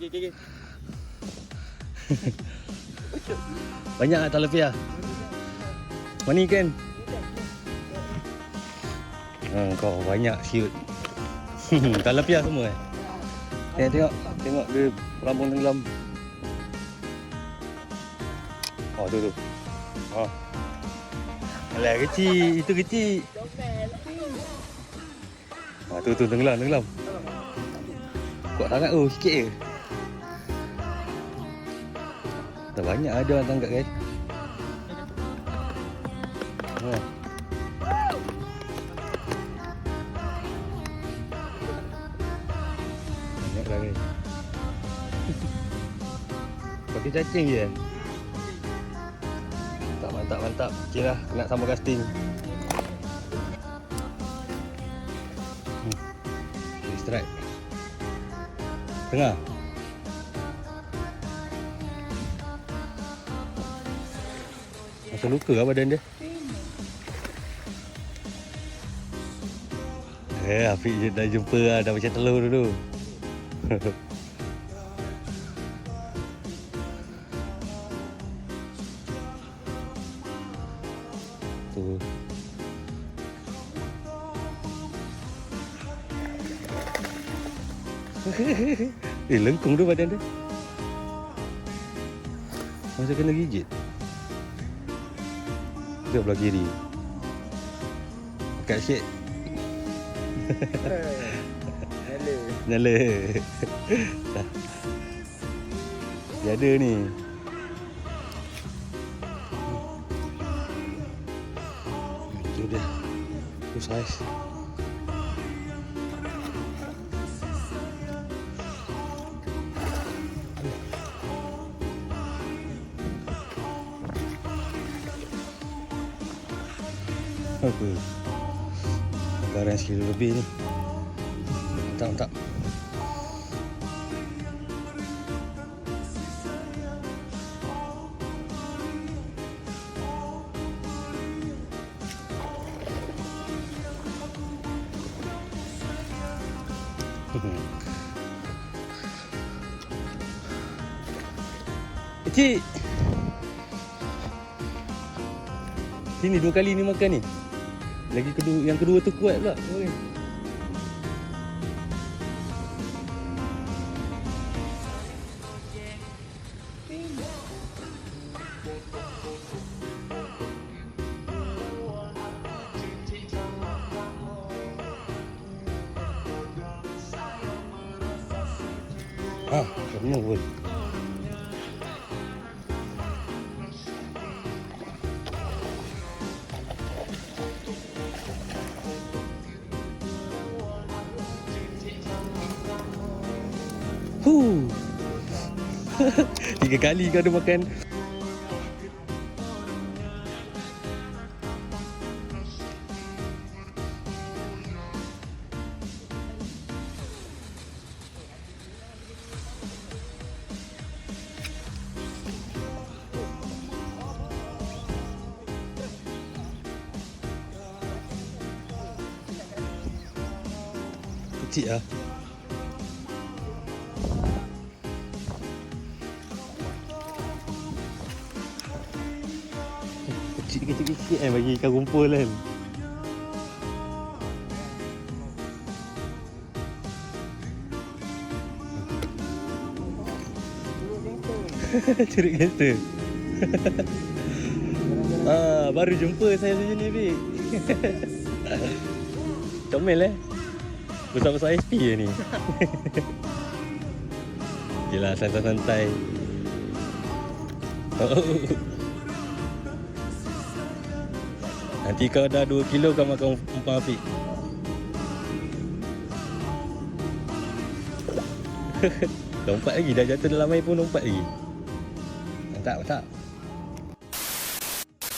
Okay. Banyak tak talapia? Mana ikan? Kau banyak siut. Talapia semua Tengok dia rambung tenggelam. Oh tu. Oh. Alah kecil, itu kecil. Tu tenggelam. Kuat sangat sikit je. Tak banyak ada orang tangkap guys. Banyak lah guys. Pakai cacing je. Mantap. Okay lah, nak sambal casting. Strike. Tengah. Macam luka lah badan dia. Afiq je dah jumpa lah, dah macam telur dulu. Tu. Lengkung tu badan dia. Macam kena gigit. Dia belah kiri. Kat syek. Nyala. Dia ada ni. Itu dia. Tu saiz. Apa? Anggaran sekilo lebih ni. Mantap. Kecil. Sini 2 kali ni makan ni. Lagi yang kedua tu kuat pula. Semua pun. Tiga kali kau ada makan. Kecil lah. Kecil-kecil bagi ikan rumpul kan. Cerik gangster. Baru jumpa saya macam ni Fik. Comel besar-besar SP je ni. Yelah, santai-santai. Nanti kau dah 2 kilo kau makan umpan Afiq. Lompat lagi, dah jatuh dalam air pun lompat lagi. Mantap.